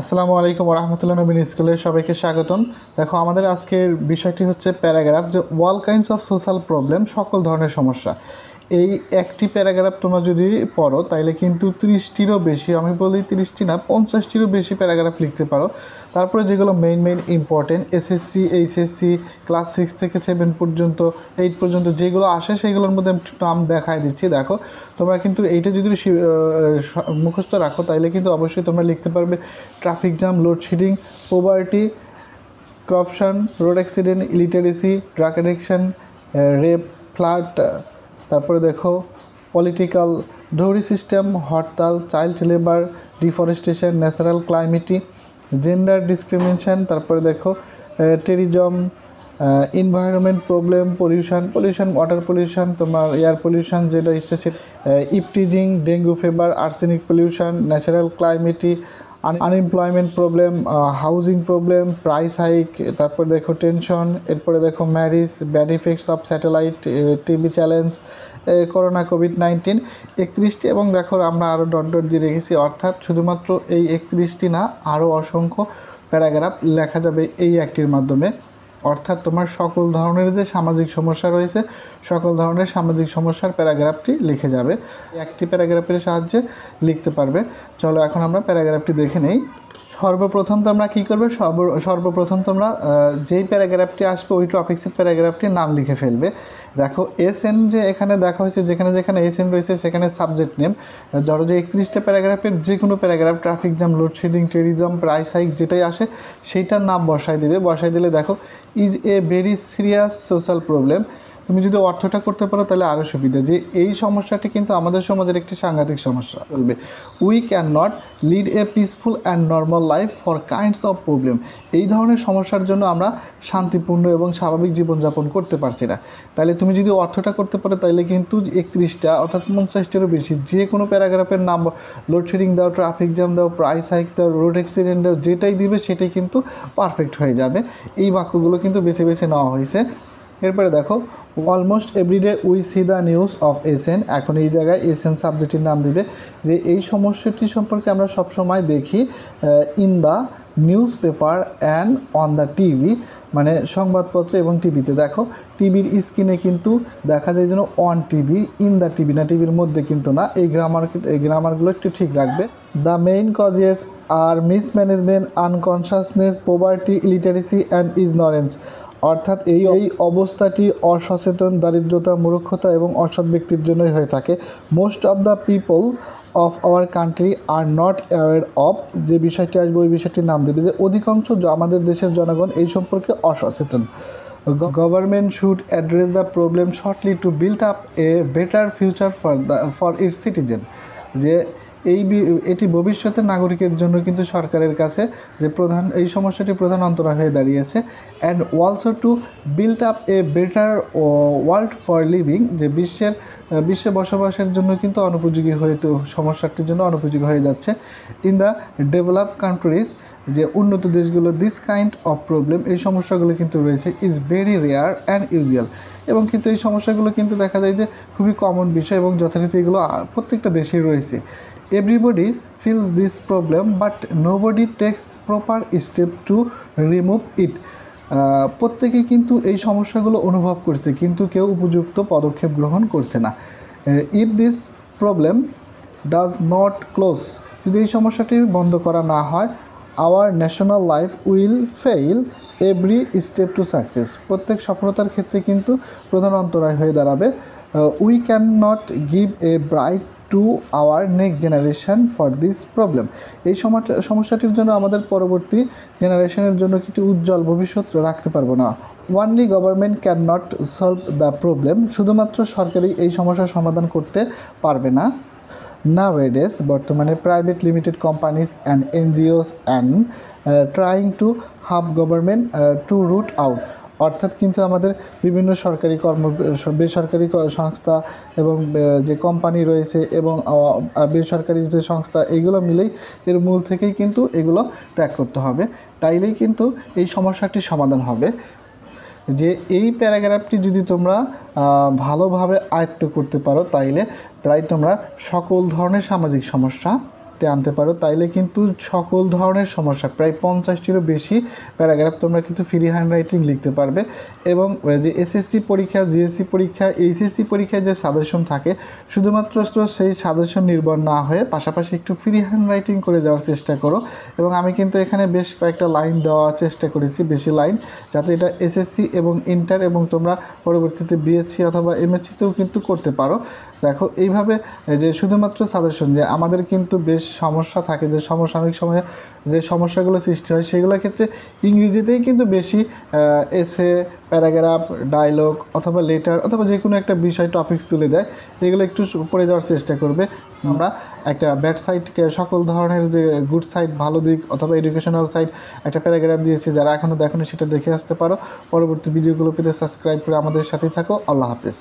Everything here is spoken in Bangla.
আসসালামু আলাইকুম রহমতুল্লাহ নবীন স্কুলে সবাইকে স্বাগতম। দেখো আমাদের আজকের বিষয়টি হচ্ছে প্যারাগ্রাফ, যে all kinds of social problem, সকল ধরনের সমস্যা। এই একটি প্যারাগ্রাফ তোমরা যদি পড়ো তাইলে কিন্তু 30টিরও বেশি, আমি বলি 30টি না 50টিরও বেশি প্যারাগ্রাফ লিখতে পারো। তারপরে যেগুলো main important SSC HSC class 6 থেকে 7 পর্যন্ত 8 পর্যন্ত যেগুলো আসে সেগুলোর মধ্যে আমি নাম দেখাই দিচ্ছি। দেখো তোমরা কিন্তু এইটা যদি মুখস্থ রাখো তাইলে কিন্তু অবশ্যই তোমরা লিখতে পারবে traffic jam, load shedding, poverty, corruption, road accident, illiteracy, drug addiction, rape, flood, তারপরে দেখো political, dowry system, hartal, child labour, deforestation, natural calamity, gender discrimination, তারপরে দেখো terrorism, environment problem, pollution, water pollution, তোমার এয়ার পলিউশন যেটা ইচ্ছা সেটা, eve teasing, dengue fever, arsenic pollution, natural calamity, unemployment problem, housing problem, price hike, তারপর দেখো টেনশন, এরপরে দেখো marriage, bad effects of satellite TV challenge, corona, COVID-19, 31টি। এবং দেখো আমরা আরও ডট দিয়ে রেখেছি, অর্থাৎ শুধুমাত্র এই 31টি না, আরও অসংখ্য প্যারাগ্রাফ লেখা যাবে এই একটির মাধ্যমে। অর্থাৎ তোমার সকল ধরনের যে সামাজিক সমস্যা রয়েছে সকল ধরনের সামাজিক সমস্যার প্যারাগ্রাফটি লিখে যাবে, একটি প্যারাগ্রাফের সাহায্যে লিখতে পারবে। চলো এখন আমরা প্যারাগ্রাফটি দেখে নেই। সর্বপ্রথম তোমরা কী করবে, সর্বপ্রথম তোমরা যেই প্যারাগ্রাফটি আসবে ওই টপিক্সের প্যারাগ্রাফটির নাম লিখে ফেলবে। দেখো এসএন যে এখানে দেখা হয়েছে, যেখানে যেখানে এসএন রয়েছে সেখানে সাবজেক্ট নেম। ধরো যে 31টা প্যারাগ্রাফের যে কোনো paragraph, traffic jam, load shedding, terrorism, price hike যেটাই আসে সেইটার নাম বসাই দেবে। বসাই দিলে দেখো is a very serious social problem. তুমি যদি অর্থটা করতে পারো তাহলে আরও সুবিধা, যে এই সমস্যাটি কিন্তু আমাদের সমাজের একটি সাংঘাতিক সমস্যা। বলবে we can not lead a peaceful and normal life for kinds of problem. এই ধরনের সমস্যার জন্য আমরা শান্তিপূর্ণ এবং স্বাভাবিক জীবনযাপন করতে পারছি না। তাহলে তুমি যদি অর্থটা করতে পারো তাহলে কিন্তু 31টা অর্থাৎ 50টারও বেশি যে কোনো প্যারাগ্রাফের নাম, লোডশেডিং দাও, ট্রাফিক জ্যাম দাও, প্রাইস হাইক দাও, রোড অ্যাক্সিডেন্ট দাও, যেটাই দিবে সেটাই কিন্তু পারফেক্ট হয়ে যাবে। এই বাক্যগুলো কিন্তু বেছে বেছে নেওয়া হয়েছে। এরপরে দেখো almost every day we see the news of S N. এখন এই জায়গায় এসএন সাবজেক্টের নাম দিবে, যে এই সমস্যাটি সম্পর্কে আমরা সবসময় দেখি in the news paper and on the TV, মানে সংবাদপত্র এবং টিভিতে। দেখো টিভির স্ক্রিনে কিন্তু দেখা যায় যেন on TV, in the TV না, টিভির মধ্যে কিন্তু না। এই গ্রামারগুলো একটু ঠিক রাখবে। The main causes are mismanagement, unconsciousness, poverty, illiteracy and ignorance. অর্থাৎ এই অবস্থাটি অসচেতন, দারিদ্রতা, মূর্খতা এবং অসৎ ব্যক্তির জন্যই হয়ে থাকে। Most of the people of our country are not aware of, যে বিষয়টি আসবে ওই বিষয়টির নাম দেবে, যে অধিকাংশ আমাদের দেশের জনগণ এই সম্পর্কে অসচেতন। Government should address the problem shortly to build up a better future for its citizen. যে এটি ভবিষ্যতের নাগরিকের জন্য কিন্তু সরকারের কাছে যে এই সমস্যাটি প্রধান অন্তরা হয়ে দাঁড়িয়েছে। And also two build up a better world for living, যে বিশ্বে বসবাসের জন্য কিন্তু অনুপযোগী সমস্যাটির জন্য অনুপযোগী হয়ে যাচ্ছে। ইন দ্য ডেভেলপড কান্ট্রিজ, যে উন্নত দেশগুলো, দিস কাইন্ড অফ প্রবলেম, এই সমস্যাগুলো কিন্তু রয়েছে, is very rare and usual. এবং কিন্তু এই সমস্যাগুলো কিন্তু দেখা যায় যে খুবই কমন বিষয় এবং যথারীতি এগুলো প্রত্যেকটা দেশেই রয়েছে। Everybody feels this problem but nobody takes proper step to remove it. প্রত্যেকেই কিন্তু এই সমস্যাগুলো অনুভব করছে কিন্তু কেউ উপযুক্ত পদক্ষেপ গ্রহণ করছে না। If this problem does not close, যদি এই সমস্যাটি বন্ধ করা না হয়, our national life will fail every step to success. প্রত্যেক সফলতার ক্ষেত্রে কিন্তু প্রধান অন্তরায় হয়ে দাঁড়াবে। We can not give a bright to our next generation for this problem. এই সমস্যাটির জন্য আমাদের পরবর্তী জেনারেশনের জন্য কিছু উজ্জ্বল ভবিষ্যৎ রাখতে পারবো না। Only government can not solve the problem, শুধুমাত্র সরকারই এই সমস্যার সমাধান করতে পারবে না। Nowadays, বর্তমানে private limited companies and NGOs and trying to help government to root out. অর্থাৎ কিন্তু আমাদের বিভিন্ন বেসরকারি সংস্থা এবং যে কোম্পানি রয়েছে এবং বেসরকারি যে সংস্থা, এগুলো মিলেই এর মূল থেকেই কিন্তু এগুলো ত্যাগ করতে হবে, তাইলেই কিন্তু এই সমস্যাটির সমাধান হবে। যে এই প্যারাগ্রাফটি যদি তোমরা ভালোভাবে আয়ত্ত করতে পারো তাইলে প্রায় তোমরা সকল ধরনের সামাজিক সমস্যা আয়ত্তে আনতে পারো, তাইলে কিন্তু সকল ধরনের সমস্যা প্রায় 50টিরও বেশি প্যারাগ্রাফ তোমরা কিন্তু ফ্রি হ্যান্ড রাইটিং লিখতে পারবে। এবং যে এসএসসি পরীক্ষা, জিএসসি পরীক্ষা, এইচএসসি পরীক্ষায় যে সাজেশন থাকে শুধুমাত্র সেই সাজেশন নির্ভর না হয়ে পাশাপাশি একটু ফ্রি হ্যান্ড রাইটিং করে যাওয়ার চেষ্টা করো। এবং আমি কিন্তু এখানে বেশ কয়েকটা লাইন দেওয়ার চেষ্টা করেছি, বেশি লাইন, যাতে এটা এসএসসি এবং ইন্টার এবং তোমরা পরবর্তীতে বিএসসি অথবা এমএসসিতেও কিন্তু করতে পারো। দেখো এইভাবে যে শুধুমাত্র সাজেশন, যে আমাদের কিন্তু বেশ সমস্যা থাকে, যে সমসাময়িক সময়ে যে সমস্যাগুলো সৃষ্টি হয় সেগুলোর ক্ষেত্রে ইংরেজিতেই কিন্তু বেশি এসে, প্যারাগ্রাফ, ডায়লগ অথবা লেটার অথবা যে কোনো একটা বিষয় টপিকস তুলে দেয়, এগুলো একটু পড়ে যাওয়ার চেষ্টা করবে। আমরা একটা ব্যাড সাইডকে সকল ধরনের যে গুড সাইড, ভালো দিক অথবা এডুকেশনাল সাইড একটা প্যারাগ্রাফ দিয়েছি, যারা এখনও দেখোনি সেটা দেখে আসতে পারো। পরবর্তী ভিডিওগুলো পেতে সাবস্ক্রাইব করে আমাদের সাথেই থাকো। আল্লাহ হাফেজ।